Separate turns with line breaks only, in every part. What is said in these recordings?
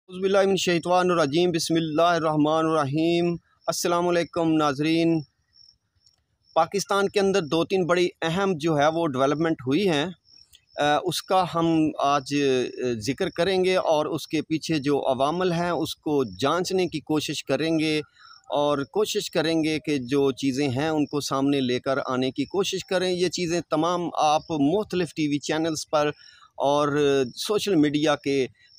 औज़ुबिल्लाहिमिनश्शैतानिर्रजीम बिस्मिल्लाहिर्रहमानिर्रहीम। अस्सलाम वालेकुम नाज़रीन। पाकिस्तान के अंदर दो तीन बड़ी अहम जो है वो डेवलपमेंट हुई हैं, उसका हम आज ज़िक्र करेंगे और उसके पीछे जो अवामल हैं उसको जांचने की कोशिश करेंगे और कोशिश करेंगे कि जो चीज़ें हैं उनको सामने लेकर आने की कोशिश करें। ये चीज़ें तमाम आप मुख्तलिफ़ टीवी चैनल्स पर और सोशल मीडिया के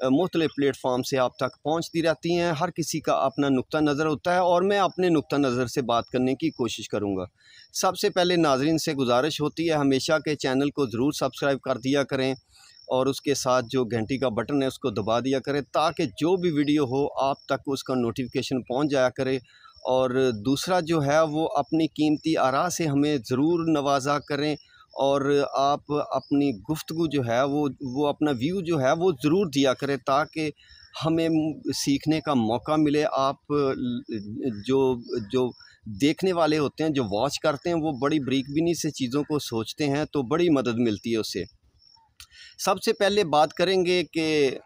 मुख्तलिफ़ प्लेटफॉर्म से आप तक पहुंचती रहती हैं। हर किसी का अपना नुक्ता नज़र होता है और मैं अपने नुक्ता नज़र से बात करने की कोशिश करूंगा। सबसे पहले नाज़रीन से गुजारिश होती है हमेशा के चैनल को ज़रूर सब्सक्राइब कर दिया करें और उसके साथ जो घंटी का बटन है उसको दबा दिया करें ताकि जो भी वीडियो हो आप तक उसका नोटिफिकेशन पहुंच जाया करे। और दूसरा जो है वो अपनी कीमती आरा से हमें ज़रूर नवाजा करें और आप अपनी गुफ्तगू जो है वो अपना व्यू जो है वो ज़रूर दिया करें ताकि हमें सीखने का मौका मिले। आप जो जो देखने वाले होते हैं, जो वॉच करते हैं, वो बड़ी बरीकबीनी से चीज़ों को सोचते हैं तो बड़ी मदद मिलती है उससे। सबसे पहले बात करेंगे कि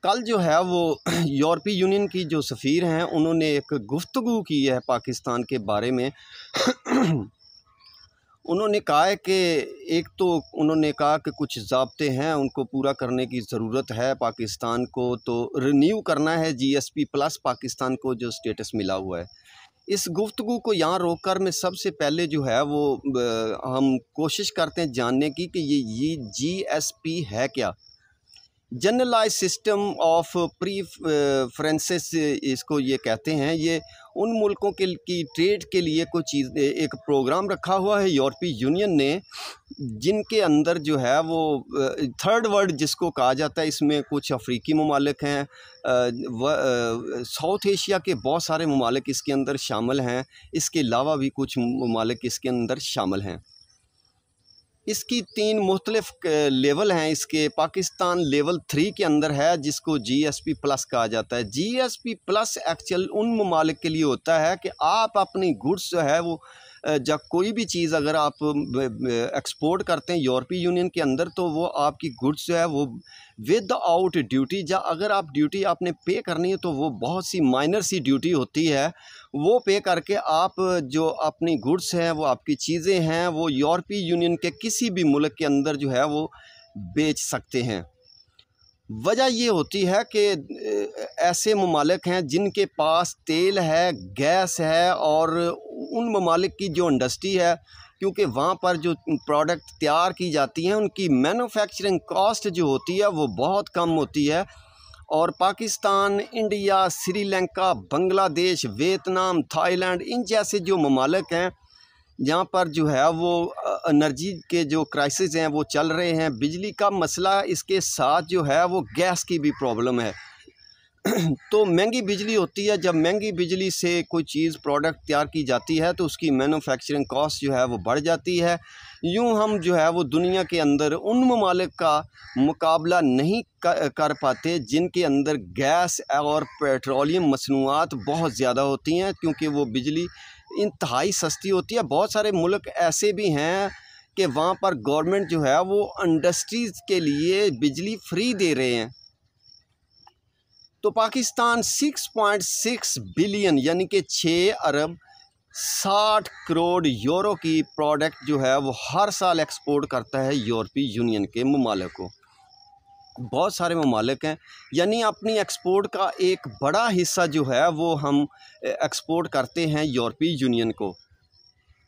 कल जो है वो यूरोपीय यूनियन की जो सफ़ीर हैं उन्होंने एक गुफ्तगू की है पाकिस्तान के बारे में। उन्होंने कहा है कि एक तो उन्होंने कहा कि कुछ ज़ाब्ते हैं उनको पूरा करने की ज़रूरत है पाकिस्तान को, तो रिन्यू करना है GSP प्लस पाकिस्तान को जो स्टेटस मिला हुआ है। इस गुफ्तगू को यहाँ रोक कर मैं सबसे पहले जो है वो हम कोशिश करते हैं जानने की कि ये GSP है क्या। जनरलाइज सिस्टम ऑफ प्रीफरेंसेस इसको ये कहते हैं। ये उन मुल्कों के की ट्रेड के लिए कोई चीज़ एक प्रोग्राम रखा हुआ है यूरोपीय यूनियन ने, जिनके अंदर जो है वो थर्ड वर्ल्ड जिसको कहा जाता है, इसमें कुछ अफ्रीकी ममालिक हैं, साउथ एशिया के बहुत सारे ममालिक इसके अंदर शामिल हैं, इसके अलावा भी कुछ ममालिक इसके अंदर शामिल हैं। इसकी तीन मुख्तलिफ लेवल हैं। इसके पाकिस्तान लेवल 3 के अंदर है जिसको GSP प्लस कहा जाता है। GSP प्लस एक्चुअल उन ममालिक के लिए होता है कि आप अपनी गुड्स जो है वो जब कोई भी चीज़ अगर आप एक्सपोर्ट करते हैं यूरोपीय यूनियन के अंदर तो वो आपकी गुड्स जो है वो विद आउट ड्यूटी, या अगर आप ड्यूटी आपने पे करनी है तो वो बहुत सी माइनर सी ड्यूटी होती है, वो पे करके आप जो अपनी गुड्स हैं वो आपकी चीज़ें हैं वो यूरोपीय यूनियन के किसी भी मुल्क के अंदर जो है वो बेच सकते हैं। वजह ये होती है कि ऐसे ममालिक हैं जिनके पास तेल है, गैस है और उन ममालिक की जो इंडस्ट्री है, क्योंकि वहाँ पर जो प्रोडक्ट तैयार की जाती हैं उनकी मैन्युफैक्चरिंग कॉस्ट जो होती है वो बहुत कम होती है। और Pakistan, India, Sri Lanka, Bangladesh, Vietnam, Thailand, इन जैसे जो ममालिक हैं जहाँ पर जो है वो एनर्जी के जो क्राइसिस हैं वो चल रहे हैं, बिजली का मसला, इसके साथ जो है वो गैस की भी प्रॉब्लम है। तो महंगी बिजली होती है। जब महंगी बिजली से कोई चीज़ प्रोडक्ट तैयार की जाती है तो उसकी मैन्युफैक्चरिंग कॉस्ट जो है वो बढ़ जाती है। यूँ हम जो है वो दुनिया के अंदर उन ममालिक का मुकाबला नहीं कर पाते जिनके अंदर गैस और पेट्रोलियम मसनूआत बहुत ज़्यादा होती हैं, क्योंकि वो बिजली इंतहाई सस्ती होती है। बहुत सारे मुल्क ऐसे भी हैं कि वहाँ पर गवर्नमेंट जो है वो इंडस्ट्रीज़ के लिए बिजली फ्री दे रहे हैं। तो पाकिस्तान 6.6 बिलियन यानी कि 6 अरब 60 करोड़ यूरो की प्रोडक्ट जो है वो हर साल एक्सपोर्ट करता है यूरोपीय यूनियन के ममालिक को। बहुत सारे ममालिक हैं, यानी अपनी एक्सपोर्ट का एक बड़ा हिस्सा जो है वो हम एक्सपोर्ट करते हैं यूरोपीय यूनियन को।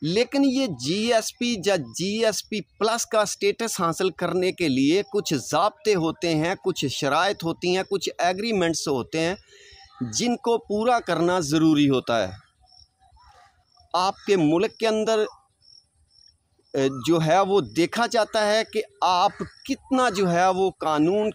लेकिन ये GSP या GSP प्लस का स्टेटस हासिल करने के लिए कुछ ज़ाब्ते होते हैं, कुछ शराइत होती हैं, कुछ एग्रीमेंट्स होते हैं जिनको पूरा करना ज़रूरी होता है। आपके मुल्क के अंदर जो है वो देखा जाता है कि आप कितना जो है वो कानून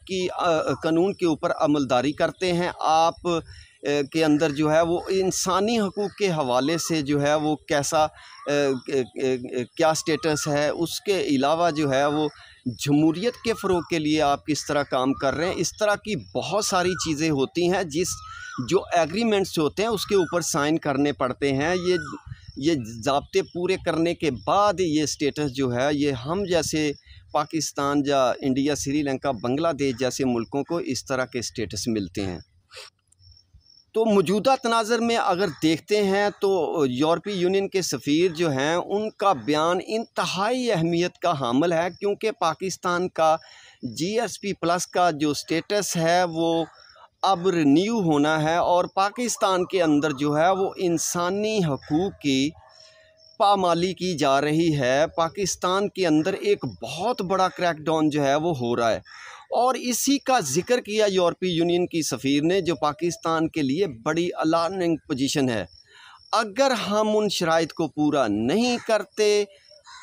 के ऊपर अमलदारी करते हैं। आप के अंदर जो है वो इंसानी हकूक़ के हवाले से जो है वो कैसा क्या स्टेटस है। उसके अलावा जो है वो जमहूरियत के फ़रोग़ के लिए आप किस तरह काम कर रहे हैं। इस तरह की बहुत सारी चीज़ें होती हैं जो एग्रीमेंट्स होते हैं उसके ऊपर साइन करने पड़ते हैं। ये ज़ाब्ते पूरे करने के बाद ये स्टेटस जो है ये हम जैसे पाकिस्तान या इंडिया, श्रीलंका, बांग्लादेश जैसे मुल्कों को इस तरह के स्टेटस मिलते हैं। तो मौजूदा तनाज़र में अगर देखते हैं तो यूरोपीय यूनियन के सफ़ीर जो हैं उनका बयान इंतहाई अहमियत का हामिल है, क्योंकि पाकिस्तान का GSP+ का जो स्टेटस है वो अब रिन्यू होना है और पाकिस्तान के अंदर जो है वो इंसानी हकूक़ की पामाली की जा रही है। पाकिस्तान के अंदर एक बहुत बड़ा क्रैकडाउन जो है वो हो रहा है और इसी का जिक्र किया यूरोपीय यूनियन की सफ़ीर ने, जो पाकिस्तान के लिए बड़ी अलार्मिंग पोजीशन है। अगर हम उन शराइत को पूरा नहीं करते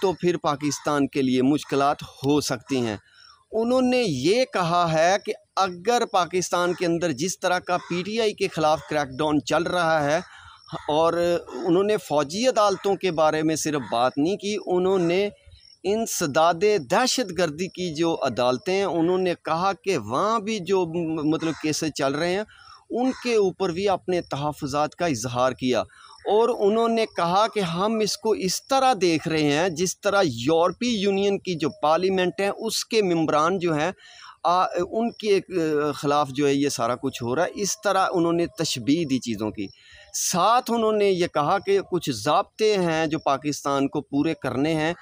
तो फिर पाकिस्तान के लिए मुश्किलात हो सकती हैं। उन्होंने ये कहा है कि अगर पाकिस्तान के अंदर जिस तरह का PTI के ख़िलाफ़ क्रैकडाउन चल रहा है, और उन्होंने फ़ौजी अदालतों के बारे में सिर्फ बात नहीं की, उन्होंने इंसदादे दहशतगर्दी की जो अदालतें हैं उन्होंने कहा कि वहाँ भी जो मतलब केसेस चल रहे हैं उनके ऊपर भी अपने तहफ़्फ़ुज़ात का इजहार किया। और उन्होंने कहा कि हम इसको इस तरह देख रहे हैं जिस तरह यूरोपीय यूनियन की जो पार्लियामेंट है उसके मेंबरान जो हैं उनके ख़िलाफ़ जो है ये सारा कुछ हो रहा है। इस तरह उन्होंने तशबीह दी चीज़ों की। साथ उन्होंने ये कहा कि कुछ ज़ाब्ते हैं जो पाकिस्तान को पूरे करने हैं,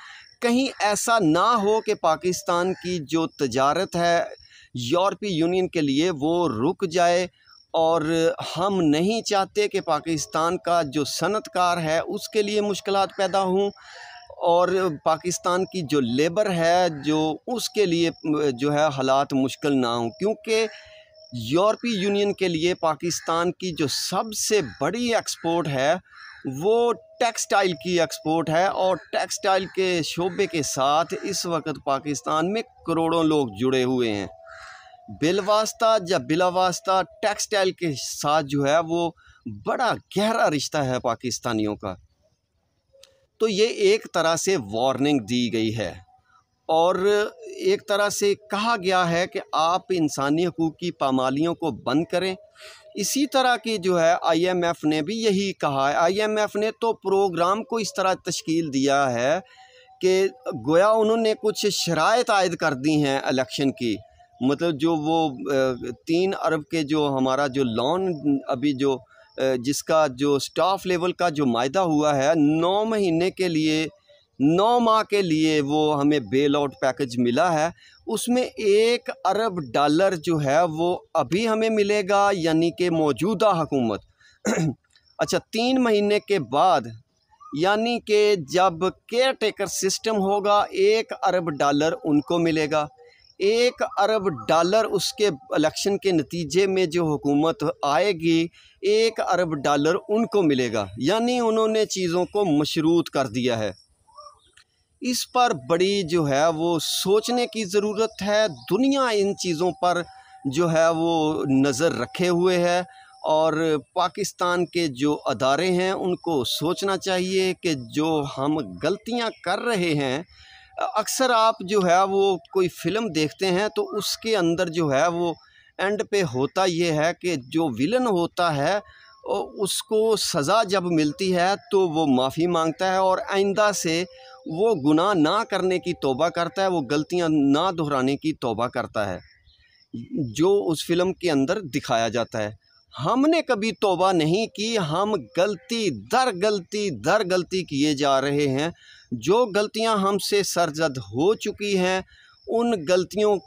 कहीं ऐसा ना हो कि पाकिस्तान की जो तजारत है यूरोपीय यूनियन के लिए वो रुक जाए। और हम नहीं चाहते कि पाकिस्तान का जो सनतकार है उसके लिए मुश्किलात पैदा हों और पाकिस्तान की जो लेबर है जो उसके लिए जो है हालात मुश्किल ना हों, क्योंकि यूरोपीय यूनियन के लिए पाकिस्तान की जो सबसे बड़ी एक्सपोर्ट है वो टेक्सटाइल की एक्सपोर्ट है। और टेक्सटाइल के शोबे के साथ इस वक्त पाकिस्तान में करोड़ों लोग जुड़े हुए हैं। बिलवास्ता या बिलावास्ता टेक्सटाइल के साथ जो है वो बड़ा गहरा रिश्ता है पाकिस्तानियों का। तो ये एक तरह से वार्निंग दी गई है और एक तरह से कहा गया है कि आप इंसानी हकूक़ की पामालियों को बंद करें। इसी तरह की जो है IMF ने भी यही कहा है। IMF ने तो प्रोग्राम को इस तरह तश्कील दिया है कि गोया उन्होंने कुछ शराइत आयद कर दी हैं इलेक्शन की, मतलब जो वो 3 अरब के जो हमारा जो लोन अभी जो जिसका जो स्टाफ लेवल का जो मायदा हुआ है 9 महीने के लिए 9 माह के लिए वो हमें बेल आउट पैकेज मिला है, उसमें $1 अरब जो है वो अभी हमें मिलेगा, यानी कि मौजूदा हुकूमत अच्छा 3 महीने के बाद यानी कि जब केयर टेकर सिस्टम होगा $1 अरब उनको मिलेगा। $1 अरब उसके इलेक्शन के नतीजे में जो हुकूमत आएगी $1 अरब उनको मिलेगा, यानी उन्होंने चीज़ों को मशरूत कर दिया है। इस पर बड़ी जो है वो सोचने की ज़रूरत है। दुनिया इन चीज़ों पर जो है वो नज़र रखे हुए है और पाकिस्तान के जो अदारे हैं उनको सोचना चाहिए कि जो हम गलतियां कर रहे हैं, अक्सर आप जो है वो कोई फ़िल्म देखते हैं तो उसके अंदर जो है वो एंड पे होता ये है कि जो विलन होता है उसको सज़ा जब मिलती है तो वो माफ़ी मांगता है और आइंदा से वो गुनाह ना करने की तौबा करता है, वो गलतियां ना दोहराने की तौबा करता है, जो उस फिल्म के अंदर दिखाया जाता है। हमने कभी तौबा नहीं की, हम गलती दर गलती किए जा रहे हैं। जो गलतियां हमसे सरजद हो चुकी हैं उन गलतियों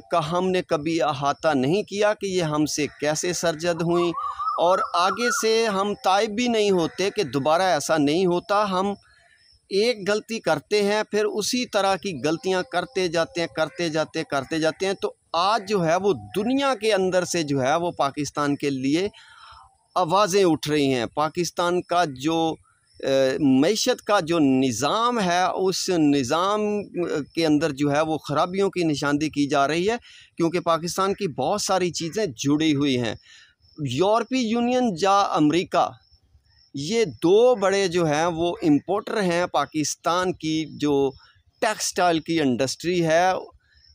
का हमने कभी अहाता नहीं किया कि ये हमसे कैसे सरजद हुई, और आगे से हम ताइब भी नहीं होते कि दोबारा ऐसा नहीं होता। हम एक गलती करते हैं फिर उसी तरह की गलतियां करते जाते हैं। तो आज जो है वो दुनिया के अंदर से जो है वो पाकिस्तान के लिए आवाज़ें उठ रही हैं। पाकिस्तान का जो मईशत का जो निज़ाम है उस निज़ाम के अंदर जो है वो ख़राबियों की निशानदेही की जा रही है, क्योंकि पाकिस्तान की बहुत सारी चीज़ें जुड़ी हुई हैं। यूरोपीय यूनियन या अमेरिका, ये 2 बड़े जो हैं वो इम्पोर्टर हैं। पाकिस्तान की जो टेक्सटाइल की इंडस्ट्री है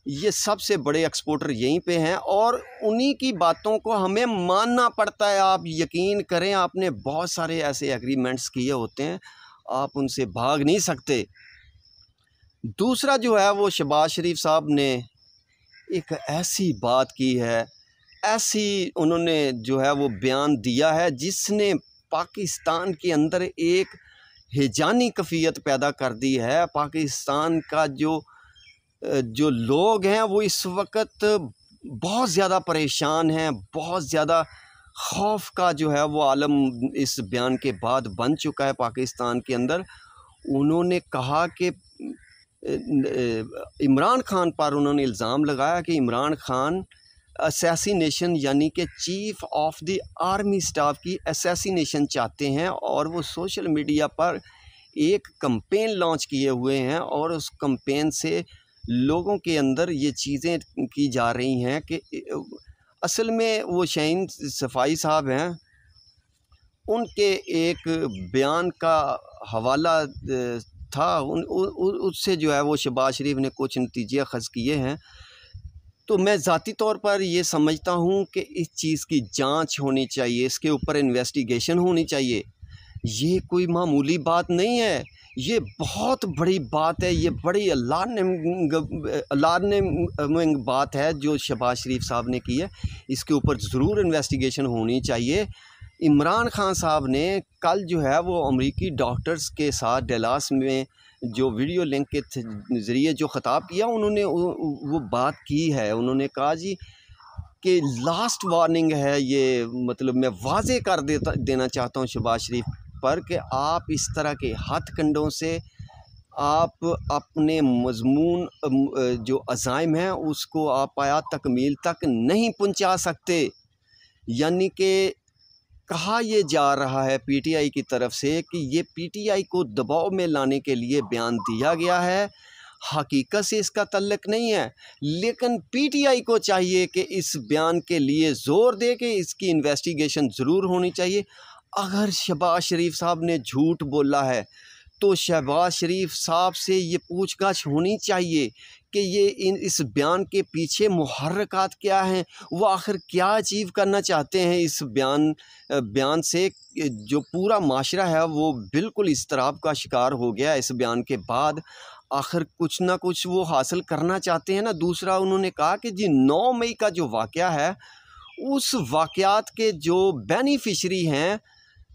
ये सबसे बड़े एक्सपोर्टर यहीं पे हैं और उन्हीं की बातों को हमें मानना पड़ता है। आप यकीन करें, आपने बहुत सारे ऐसे एग्रीमेंट्स किए होते हैं, आप उनसे भाग नहीं सकते। दूसरा जो है वो शहबाज शरीफ साहब ने एक ऐसी बात की है, ऐसी उन्होंने जो है वो बयान दिया है जिसने पाकिस्तान के अंदर एक हिजानी कैफियत पैदा कर दी है। पाकिस्तान का जो लोग हैं वो इस वक्त बहुत ज़्यादा परेशान हैं, बहुत ज़्यादा खौफ का जो है वो आलम इस बयान के बाद बन चुका है पाकिस्तान के अंदर। उन्होंने कहा कि इमरान खान पर उन्होंने इल्ज़ाम लगाया कि इमरान खान असैसिनेशन यानी कि chief of the army staff की असैसिनेशन चाहते हैं, और वो सोशल मीडिया पर एक कैंपेन लॉन्च किए हुए हैं और उस कैंपेन से लोगों के अंदर ये चीज़ें की जा रही हैं कि असल में वो शाहीन सफ़ाई साहब हैं, उनके एक बयान का हवाला था, उससे जो है वो शहबाज शरीफ ने कुछ नतीजे अख़ज़ किए हैं। तो मैं ज़ाती तौर पर ये समझता हूँ कि इस चीज़ की जांच होनी चाहिए, इसके ऊपर इन्वेस्टिगेशन होनी चाहिए। ये कोई मामूली बात नहीं है, ये बहुत बड़ी बात है, ये बड़ी अलार्मिंग बात है जो शहबाज शरीफ साहब ने की है। इसके ऊपर ज़रूर इन्वेस्टिगेशन होनी चाहिए। इमरान खान साहब ने कल जो है वो अमेरिकी डॉक्टर्स के साथ डलास में जो वीडियो लिंक के ज़रिए जो ख़िताब किया, उन्होंने वो बात की है। उन्होंने कहा जी कि लास्ट वार्निंग है ये, मतलब मैं वाज़े कर देना चाहता हूँ शहबाज शरीफ पर कि आप इस तरह के हथकंडों से आप अपने मज़मून जो अज़ाइम हैं उसको आप आया तकमील तक नहीं पहुँचा सकते। यानी कि कहा यह जा रहा है पीटीआई की तरफ से कि ये पीटीआई को दबाव में लाने के लिए बयान दिया गया है, हकीकत से इसका तल्लुक़ नहीं है। लेकिन पीटीआई को चाहिए कि इस बयान के लिए ज़ोर दे कि इसकी इन्वेस्टिगेशन ज़रूर होनी चाहिए। अगर शहबाज शरीफ साहब ने झूठ बोला है तो शहबाज शरीफ साहब से ये पूछताछ होनी चाहिए कि ये इस बयान के पीछे मुहर्रिकात क्या हैं, वो आखिर क्या अचीव करना चाहते हैं इस बयान से। जो पूरा माशरा है वो बिल्कुल इज़्तिराब का शिकार हो गया इस बयान के बाद। आखिर कुछ ना कुछ वो हासिल करना चाहते हैं ना। दूसरा उन्होंने कहा कि जी 9 मई का जो वाक़या है, उस वाक़यात के जो बेनिफिशरी हैं,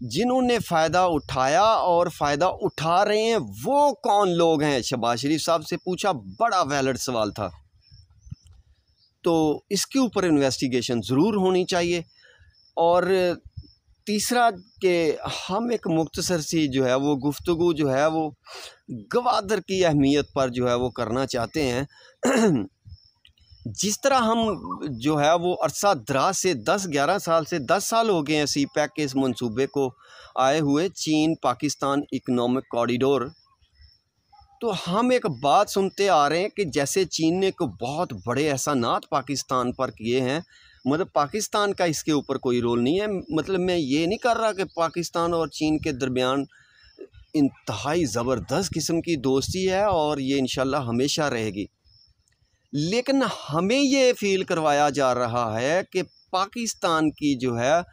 जिन्होंने फ़ायदा उठाया और फ़ायदा उठा रहे हैं, वो कौन लोग हैं? शहबाज शरीफ साहब से पूछा, बड़ा वैलिड सवाल था। तो इसके ऊपर इन्वेस्टिगेशन ज़रूर होनी चाहिए। और तीसरा कि हम एक मुख्तसर सी जो है वो गुफ्तगू जो है वो गवादर की अहमियत पर जो है वो करना चाहते हैं। जिस तरह हम जो है वो अरसा दराज से 10-11 साल से 10 साल हो गए हैं सी पैक के इस मंसूबे को आए हुए, चीन पाकिस्तान इकनॉमिक कॉरिडोर। तो हम एक बात सुनते आ रहे हैं कि जैसे चीन ने को बहुत बड़े एहसानात पाकिस्तान पर किए हैं, मतलब पाकिस्तान का इसके ऊपर कोई रोल नहीं है। मतलब मैं ये नहीं कर रहा कि पाकिस्तान और चीन के दरमियान इंतहाई ज़बरदस्त किस्म की दोस्ती है और ये इंशाल्लाह हमेशा रहेगी। लेकिन हमें ये फ़ील करवाया जा रहा है कि पाकिस्तान की जो है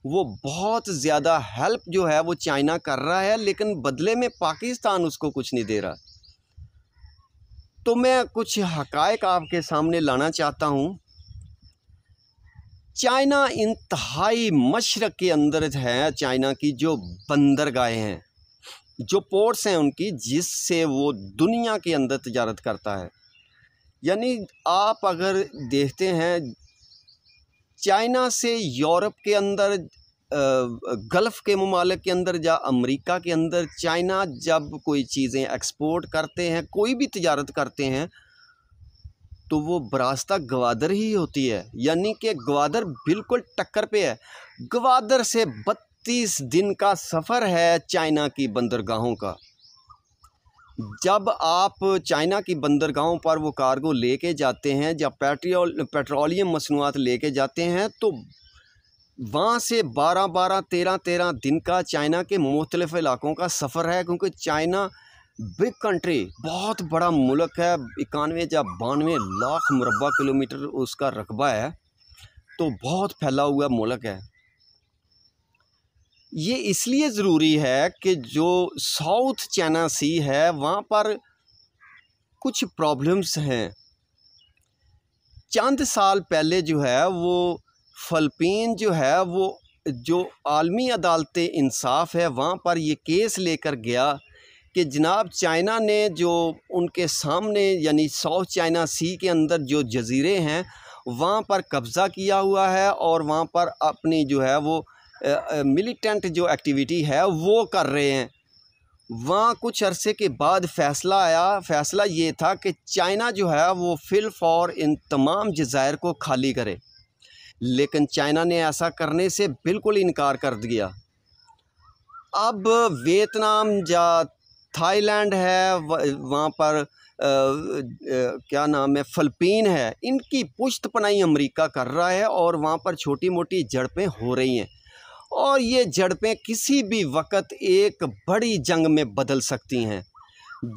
वो बहुत ज़्यादा हेल्प जो है वो चाइना कर रहा है, लेकिन बदले में पाकिस्तान उसको कुछ नहीं दे रहा। तो मैं कुछ हक़ाइक़ आपके सामने लाना चाहता हूँ। चाइना इंतहाई मशरक़ के अंदर है, चाइना की जो बंदरगाहें हैं, जो पोर्ट्स हैं उनकी, जिससे वो दुनिया के अंदर तिजारत करता है। यानी आप अगर देखते हैं चाइना से यूरोप के अंदर, गल्फ़ के ममालिक के अंदर या अमेरिका के अंदर, चाइना जब कोई चीज़ें एक्सपोर्ट करते हैं, कोई भी तिजारत करते हैं, तो वो बरास्ता गवादर ही होती है। यानी कि गवादर बिल्कुल टक्कर पे है। गवादर से 32 दिन का सफ़र है चाइना की बंदरगाहों का। जब आप चाइना की बंदरगाहों पर वो कार्गो लेके जाते हैं, जब पेट्रोलियम मसनूआत लेके जाते हैं, तो वहाँ से 12-12, 13-13 दिन का चाइना के मुख्तलिफ़ इलाकों का सफ़र है। क्योंकि चाइना बिग कंट्री, बहुत बड़ा मुल्क है, 91 या 92 लाख मुरबा किलोमीटर उसका रकबा है, तो बहुत फैला हुआ मुल्क है। ये इसलिए ज़रूरी है कि जो साउथ चाइना सी है, वहाँ पर कुछ प्रॉब्लम्स हैं। चंद साल पहले जो है वो फ़िलिपीन जो है वो जो आलमी अदालत इंसाफ है वहाँ पर ये केस लेकर गया कि जनाब चाइना ने जो उनके सामने यानी साउथ चाइना सी के अंदर जो जजीरे हैं वहाँ पर कब्ज़ा किया हुआ है और वहाँ पर अपनी जो है वो मिलिटेंट जो एक्टिविटी है वो कर रहे हैं। वहाँ कुछ अरसे के बाद फ़ैसला आया। फ़ैसला ये था कि चाइना जो है वो फिल फॉर इन तमाम जज़ायर को खाली करे, लेकिन चाइना ने ऐसा करने से बिल्कुल इनकार कर दिया। अब वियतनाम या थाईलैंड है, वहाँ पर क्या नाम है, फ़िलिपीन है, इनकी पुश्तपनाही अमेरिका कर रहा है और वहाँ पर छोटी मोटी झड़पें हो रही हैं और ये झड़पें किसी भी वक्त एक बड़ी जंग में बदल सकती हैं।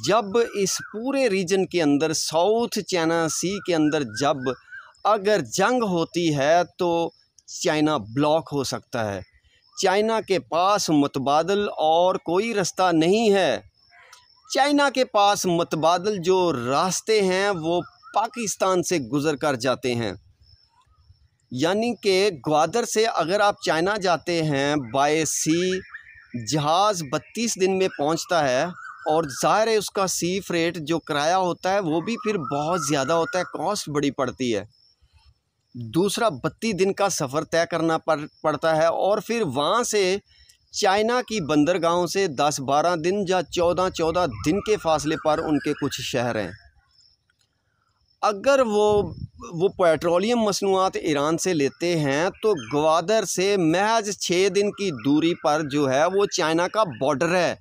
जब इस पूरे रीजन के अंदर साउथ चाइना सी के अंदर जब अगर जंग होती है तो चाइना ब्लॉक हो सकता है। चाइना के पास मुतबादल और कोई रास्ता नहीं है। चाइना के पास मुतबादल जो रास्ते हैं वो पाकिस्तान से गुज़र कर जाते हैं। यानी कि ग्वादर से अगर आप चाइना जाते हैं बाय सी, जहाज़ 32 दिन में पहुंचता है और ज़ाहिर है उसका सी फ्रेट जो किराया होता है वो भी फिर बहुत ज़्यादा होता है, कॉस्ट बड़ी पड़ती है। दूसरा 32 दिन का सफ़र तय करना पड़ता है और फिर वहाँ से चाइना की बंदरगाहों से 10-12 दिन या 14-14 दिन के फासले पर उनके कुछ शहर हैं। अगर वो पेट्रोलियम मसनूआत ईरान से लेते हैं तो ग्वादर से महज 6 दिन की दूरी पर जो है वो चाइना का बॉर्डर है।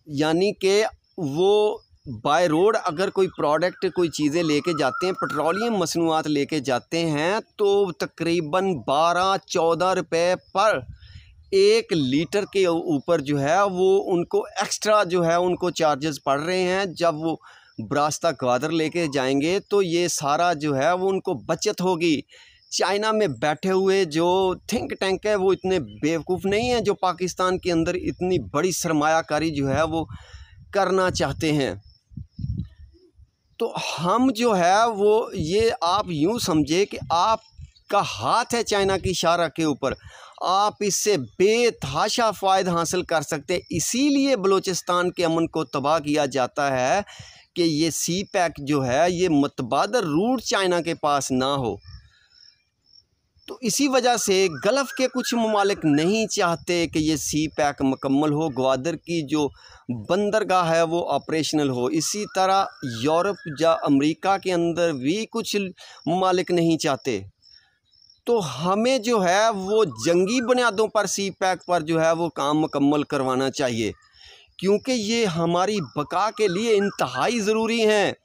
यानी कि वो बाय रोड अगर कोई प्रोडक्ट कोई चीज़ें लेके जाते हैं, पेट्रोलियम मसनूआत लेके जाते हैं तो तकरीबन 12-14 रुपये पर 1 लीटर के ऊपर जो है वो उनको एक्स्ट्रा जो है उनको चार्जेस पड़ रहे हैं। जब वो ब्रास्ता ग्वादर लेके जाएंगे तो ये सारा जो है वो उनको बचत होगी। चाइना में बैठे हुए जो थिंक टैंक है वो इतने बेवकूफ़ नहीं हैं जो पाकिस्तान के अंदर इतनी बड़ी सरमायाकारी जो है वो करना चाहते हैं। तो हम जो है वो ये आप यूँ समझे कि आपका हाथ है चाइना की शारा के ऊपर, आप इससे बेतहाशा फ़ायदा हासिल कर सकते हैं। इसीलिए बलूचिस्तान के अमन को तबाह किया जाता है कि ये सी पैक जो है ये मुतबादल रूट चाइना के पास ना हो। तो इसी वजह से गल्फ़ के कुछ ममालिक नहीं चाहते कि ये सी पैक मुकम्मल हो, ग्वादर की जो बंदरगाह है वो ऑपरेशनल हो। इसी तरह यूरोप या अमेरिका के अंदर भी कुछ ममालिक नहीं चाहते। तो हमें जो है वो जंगी बुनियादों पर सी पैक पर जो है वो काम मुकम्मल करवाना चाहिए, क्योंकि ये हमारी बका के लिए इंतहाई ज़रूरी हैं।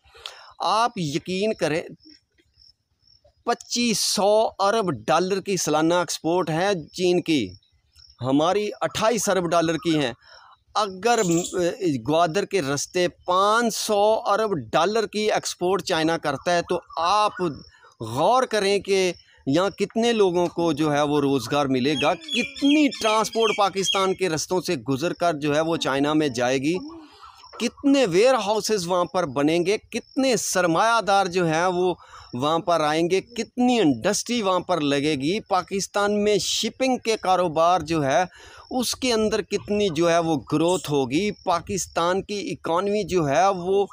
आप यकीन करें 2500 अरब डॉलर की सालाना एक्सपोर्ट है चीन की, हमारी 28 अरब डॉलर की हैं। अगर ग्वादर के रास्ते 500 अरब डॉलर की एक्सपोर्ट चाइना करता है तो आप गौर करें कि यहाँ कितने लोगों को जो है वो रोज़गार मिलेगा, कितनी ट्रांसपोर्ट पाकिस्तान के रास्तों से गुज़र कर जो है वो चाइना में जाएगी, कितने वेयर हाउसेस वहाँ पर बनेंगे, कितने सरमायादार जो हैं वो वहाँ पर आएंगे, कितनी इंडस्ट्री वहाँ पर लगेगी। पाकिस्तान में शिपिंग के कारोबार जो है उसके अंदर कितनी जो है वो ग्रोथ होगी, पाकिस्तान की इकॉनमी जो है वो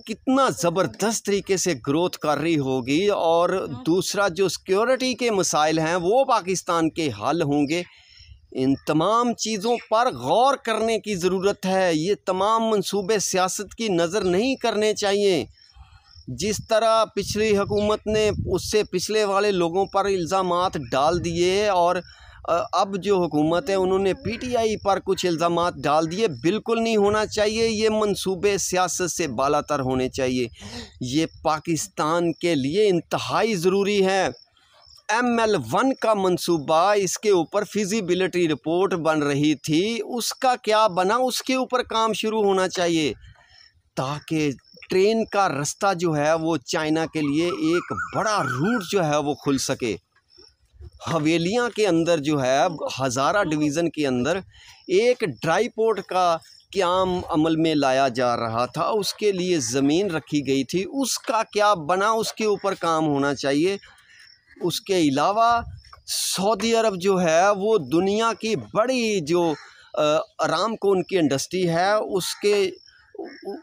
कितना ज़बरदस्त तरीके से ग्रोथ कर रही होगी। और दूसरा जो सिक्योरिटी के मसाइल हैं वो पाकिस्तान के हल होंगे। इन तमाम चीज़ों पर गौर करने की ज़रूरत है। ये तमाम मंसूबे सियासत की नज़र नहीं करने चाहिए। जिस तरह पिछली हुकूमत ने उससे पिछले वाले लोगों पर इल्ज़ामात डाल दिए और अब जो हुकूमत है उन्होंने पीटीआई पर कुछ इल्ज़ामात डाल दिए, बिल्कुल नहीं होना चाहिए। ये मंसूबे सियासत से बालातर होने चाहिए। ये पाकिस्तान के लिए इंतहाई ज़रूरी है। ML1 का मंसूबा, इसके ऊपर फिजिबिलिटी रिपोर्ट बन रही थी, उसका क्या बना, उसके ऊपर काम शुरू होना चाहिए ताकि ट्रेन का रास्ता जो है वो चाइना के लिए एक बड़ा रूट जो है वो खुल सके। हवेलियाँ के अंदर जो है हज़ारा डिवीज़न के अंदर एक ड्राई पोर्ट का क़याम अमल में लाया जा रहा था, उसके लिए ज़मीन रखी गई थी, उसका क्या बना, उसके ऊपर काम होना चाहिए। उसके अलावा सऊदी अरब जो है वो दुनिया की बड़ी जो अरामको उनकी इंडस्ट्री है, उसके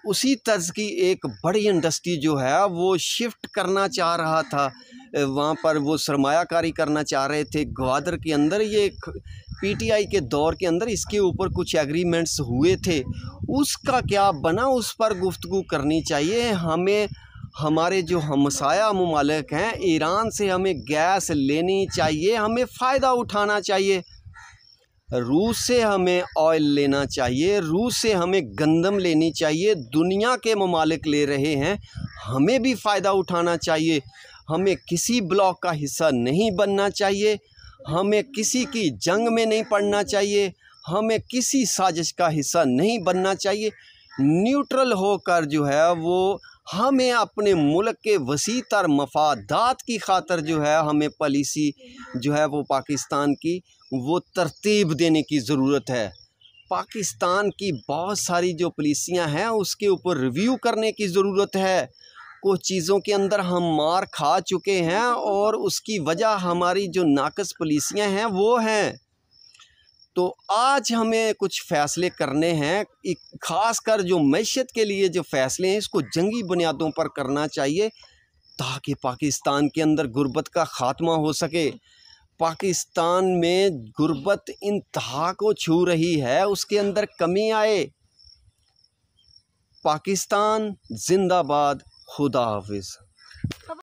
उसी तर्ज की एक बड़ी इंडस्ट्री जो है वो शिफ्ट करना चाह रहा था। वहाँ पर वो सरमायाकारी करना चाह रहे थे ग्वादर के अंदर। ये पीटीआई के दौर के अंदर इसके ऊपर कुछ एग्रीमेंट्स हुए थे, उसका क्या बना, उस पर गुफ्तगू करनी चाहिए हमें। हमारे जो हमसाया मुमालिक हैं, ईरान से हमें गैस लेनी चाहिए, हमें फ़ायदा उठाना चाहिए। रूस से हमें ऑयल लेना चाहिए, रूस से हमें गंदम लेनी चाहिए। दुनिया के ममालिक ले रहे हैं, हमें भी फ़ायदा उठाना चाहिए। हमें किसी ब्लॉक का हिस्सा नहीं बनना चाहिए, हमें किसी की जंग में नहीं पड़ना चाहिए, हमें किसी साजिश का हिस्सा नहीं बनना चाहिए। न्यूट्रल होकर जो है वो हमें अपने मुल्क के वसी तर मफादात की खातर जो है हमें पॉलिसी जो है वो पाकिस्तान की वो तरतीब देने की ज़रूरत है। पाकिस्तान की बहुत सारी जो पॉलिसियां हैं उसके ऊपर रिव्यू करने की ज़रूरत है। कुछ चीज़ों के अंदर हम मार खा चुके हैं और उसकी वजह हमारी जो नाक़िस पॉलिसियां हैं वो हैं। तो आज हमें कुछ फ़ैसले करने हैं, ख़ास कर जो मईशत के लिए जो फ़ैसले हैं इसको जंगी बुनियादों पर करना चाहिए, ताकि पाकिस्तान के अंदर गुर्बत का ख़ात्मा हो सके। पाकिस्तान में गुर्बत इंतहा को छू रही है, उसके अंदर कमी आए। पाकिस्तान जिंदाबाद। खुदा हाफिज़।